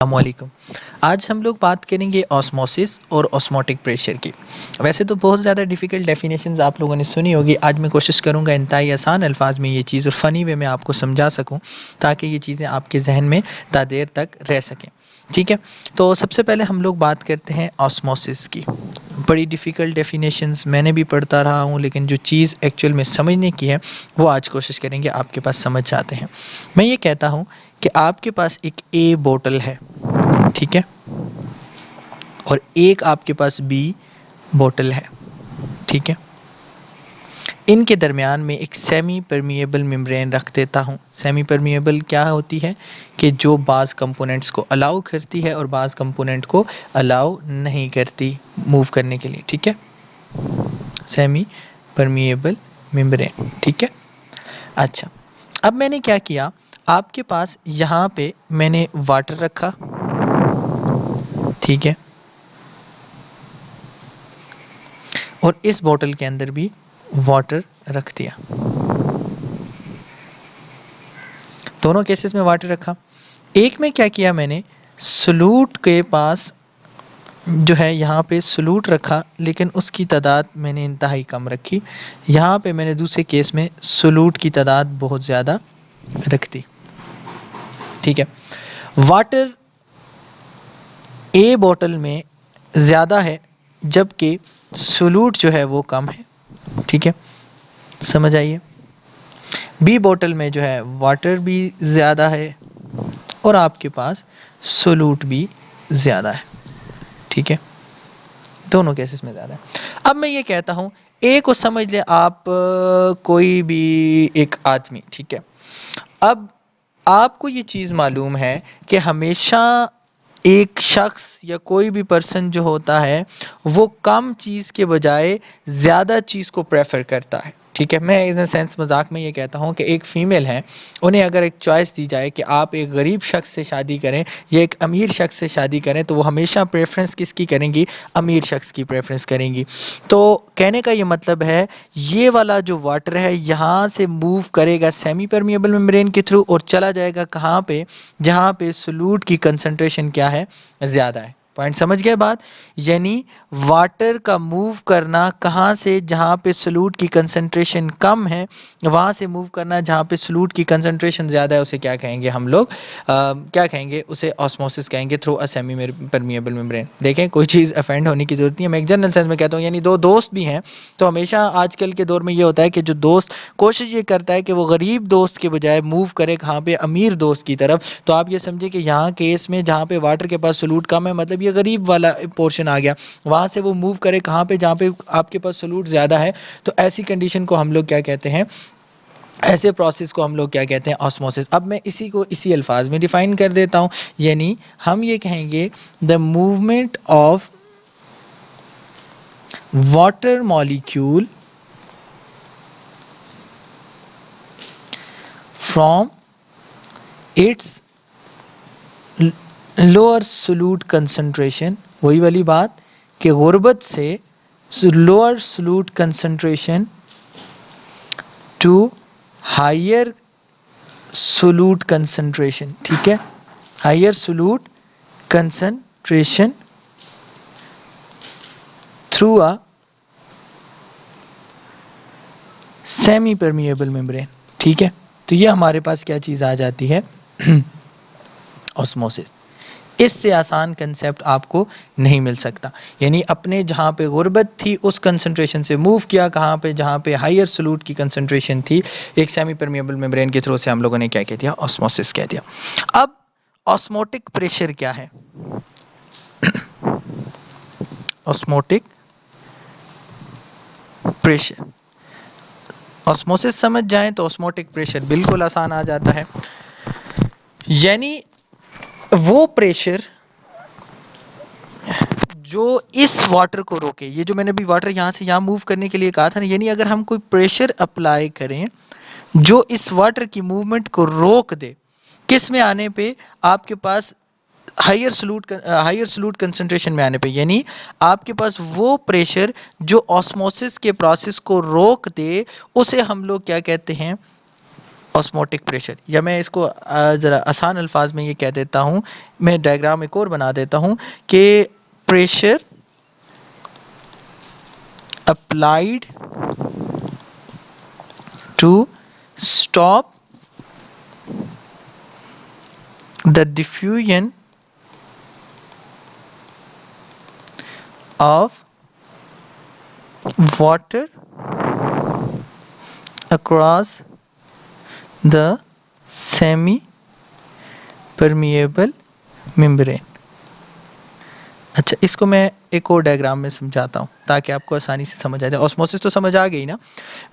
अस्सलामुअलैकुम। आज हम लोग बात करेंगे ऑस्मोसिस और ऑस्मोटिक प्रेशर की। वैसे तो बहुत ज़्यादा डिफ़िकल्ट डेफिनेशंस आप लोगों ने सुनी होगी। आज मैं कोशिश करूँगा इंतहाई आसान अल्फाज में ये चीज़ और फ़नी वे में आपको समझा सकूँ, ताकि ये चीज़ें आपके जहन में ता देर तक रह सकें। ठीक है? तो सबसे पहले हम लोग बात करते हैं ऑस्मोसिस की। बड़ी डिफ़िकल्ट डेफिनेशंस मैंने भी पढ़ता रहा हूँ, लेकिन जो चीज़ एक्चुअल में समझने की है वो आज कोशिश करेंगे आपके पास समझ जाते हैं। मैं ये कहता हूँ कि आपके पास एक ए बोतल है, ठीक है, और एक आपके पास बी बोतल है, ठीक है। इनके दरमियान में एक सेमी परमिएबल मेम्ब्रेन रख देता हूँ। सेमी परमिएबल क्या होती है कि जो बाज़ कंपोनेंट्स को अलाउ करती है और बाज़ कंपोनेंट को अलाउ नहीं करती मूव करने के लिए, ठीक है। सेमी परमिएबल मेम्ब्रेन, ठीक है। अच्छा, अब मैंने क्या किया, आपके पास यहाँ पे मैंने वाटर रखा, ठीक है, और इस बोतल के अंदर भी वाटर रख दिया। दोनों केसेस में वाटर रखा। एक में क्या किया मैंने, सॉल्यूट के पास जो है यहाँ पे सॉल्यूट रखा, लेकिन उसकी तादाद मैंने इंतहाई कम रखी। यहाँ पे मैंने दूसरे केस में सॉल्यूट की तादाद बहुत ज़्यादा रख दी, ठीक है। वाटर ए बोतल में ज़्यादा है, जबकि सॉल्यूट जो है वो कम है, ठीक है। समझ आइए। बी बोतल में जो है वाटर भी ज़्यादा है और आपके पास सोलूट भी ज़्यादा है, ठीक है। दोनों केसेस में ज़्यादा है। अब मैं ये कहता हूँ, ए को समझ ले आप कोई भी एक आदमी, ठीक है। अब आपको ये चीज़ मालूम है कि हमेशा एक शख्स या कोई भी पर्सन जो होता है वो कम चीज़ के बजाय ज़्यादा चीज़ को प्रेफर करता है, ठीक है। मैं इन सेंस मजाक में ये कहता हूँ कि एक फ़ीमेल है, उन्हें अगर एक चॉइस दी जाए कि आप एक गरीब शख्स से शादी करें या एक अमीर शख्स से शादी करें, तो वो हमेशा प्रेफरेंस किसकी करेंगी, अमीर शख्स की प्रेफरेंस करेंगी। तो कहने का ये मतलब है, ये वाला जो वाटर है यहाँ से मूव करेगा सेमी परमिएबल मेम्ब्रेन के थ्रू और चला जाएगा कहाँ पे, जहाँ पे सोल्यूट की कंसंट्रेशन क्या है, ज़्यादा है। पॉइंट समझ गए बात। यानी वाटर का मूव करना कहाँ से, जहाँ पे सोल्यूट की कंसंट्रेशन कम है, वहाँ से मूव करना जहाँ पे सोल्यूट की कंसंट्रेशन ज़्यादा है, उसे क्या कहेंगे हम लोग, क्या कहेंगे उसे, ऑस्मोसिस कहेंगे through a semi permeable membrane. देखें, कोई चीज़ अफेंड होने की ज़रूरत नहीं है, मैं एक जनरल सेंस में कहता हूँ। यानी दो दोस्त भी हैं तो हमेशा आजकल के दौर में ये होता है कि जो दोस्त कोशिश ये करता है कि वो गरीब दोस्त के बजाय मूव करे कहाँ पे, अमीर दोस्त की तरफ। तो आप ये समझे कि यहाँ केस में जहाँ पे वाटर के पास सोल्यूट कम है, मतलब ये गरीब वाला पोर्शन आ गया, वहाँ से वो मूव करे कहाँ पे, जहाँ पे आपके पास सोल्यूट ज़्यादा है। तो ऐसी कंडीशन को हम लोग क्या कहते हैं, ऐसे प्रोसेस को हम लोग क्या कहते हैं, ऑस्मोसिस। अब मैं इसी को इसी अल्फाज में डिफाइन कर देता हूँ। यानी हम ये कहेंगे, the movement of water molecule from its lower solute concentration, वही वाली बात कि गुर्बत से lower solute concentration to higher solute concentration, ठीक है, higher solute concentration through a semi permeable membrane, ठीक है। तो ये हमारे पास क्या चीज़ आ जाती है, ऑस्मोसिस। इससे आसान कंसेप्ट आपको नहीं मिल सकता। यानी अपने जहाँ पे गुर्बत थी उस कंसंट्रेशन से मूव किया कहाँ पे, जहाँ पे हायर सोल्यूट की कंसंट्रेशन थी, एक सेमी परमिएबल मेम्ब्रेन के थ्रू से हम लोगों ने क्या कह दिया, ऑस्मोसिस कह दिया। अब ऑस्मोटिक प्रेशर क्या है, ऑस्मोटिक प्रेशर, ऑस्मोसिस समझ जाएं तो ऑस्मोटिक प्रेशर बिल्कुल आसान आ जाता है। यानी वो प्रेशर जो इस वाटर को रोके, ये जो मैंने अभी वाटर यहाँ से यहाँ मूव करने के लिए कहा था ना, यानी अगर हम कोई प्रेशर अप्लाई करें जो इस वाटर की मूवमेंट को रोक दे, किस में आने पे, आपके पास हायर सोल्यूट कंसंट्रेशन में आने पे, यानी आपके पास वो प्रेशर जो ऑस्मोसिस के प्रोसेस को रोक दे, उसे हम लोग क्या कहते हैं, ऑस्मोटिक प्रेशर। या मैं इसको ज़रा आसान अल्फाज में ये कह देता हूँ, मैं डायग्राम एक और बना देता हूँ कि pressure applied to stop the diffusion of water across the semi permeable membrane। अच्छा, इसको मैं एक और डायग्राम में समझाता हूँ ताकि आपको आसानी से समझ आ जाए। ऑस्मोसिस तो समझ आ गई ना।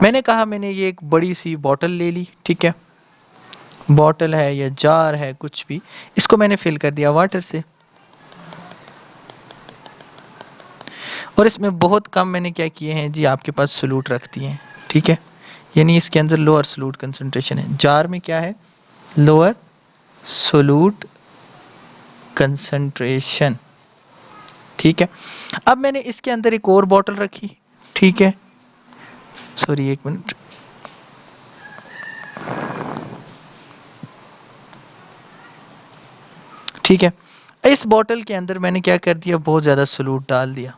मैंने कहा मैंने ये एक बड़ी सी बॉटल ले ली, ठीक है, बॉटल है या जार है कुछ भी, इसको मैंने फिल कर दिया वाटर से, और इसमें बहुत कम मैंने क्या किए हैं जी, आपके पास सोलूट रख दिए हैं, ठीक है, यानी इसके अंदर लोअर सोलूट कंसंट्रेशन है। जार में क्या है, लोअर सोलूट कंसंट्रेशन, ठीक है। अब मैंने इसके अंदर एक और बॉटल रखी, ठीक है, सॉरी एक मिनट, ठीक है। इस बॉटल के अंदर मैंने क्या कर दिया, बहुत ज्यादा सोलूट डाल दिया।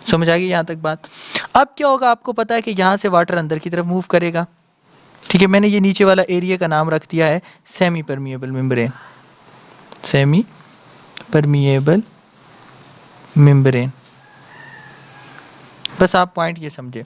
समझ आ गई यहां तक बात। अब क्या होगा, आपको पता है कि यहां से वाटर अंदर की तरफ मूव करेगा, ठीक है। मैंने ये नीचे वाला एरिया का नाम रख दिया है semi permeable membrane, semi permeable membrane. बस आप पॉइंट ये समझे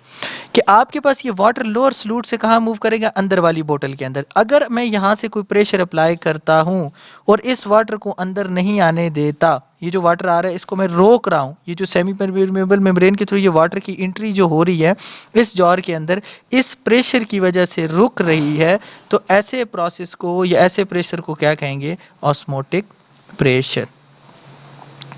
कि आपके पास ये वाटर लोअर सलूट से कहाँ मूव करेगा, अंदर वाली बोतल के अंदर। अगर मैं यहाँ से कोई प्रेशर अप्लाई करता हूँ और इस वाटर को अंदर नहीं आने देता, ये जो वाटर आ रहा है इसको मैं रोक रहा हूँ, ये जो सेमी परमेबल मेम्ब्रेन के थ्रू ये वाटर की एंट्री जो हो रही है इस जार के अंदर, इस प्रेशर की वजह से रुक रही है, तो ऐसे प्रोसेस को या ऐसे प्रेशर को क्या कहेंगे, ऑस्मोटिक प्रेशर।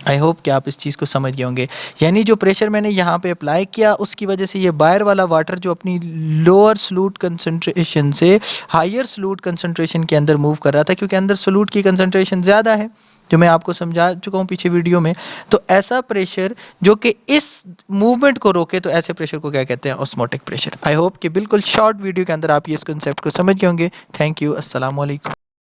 आई होप कि आप इस चीज़ को समझ गए होंगे। यानी जो प्रेशर मैंने यहाँ पे अप्लाई किया उसकी वजह से ये बाहर वाला वाटर जो अपनी लोअर सलूट कंसंट्रेशन से हायर सलूट कंसंट्रेशन के अंदर मूव कर रहा था, क्योंकि अंदर सलूट की कंसंट्रेशन ज़्यादा है, जो मैं आपको समझा चुका हूँ पीछे वीडियो में। तो ऐसा प्रेशर जो कि इस मूवमेंट को रोके, तो ऐसे प्रेशर को क्या कहते हैं, ऑस्मोटिक प्रेशर। आई होप कि बिल्कुल शॉर्ट वीडियो के अंदर आप ये इस कंसेप्ट को समझ गए होंगे। थैंक यू, अस्सलाम वालेकुम।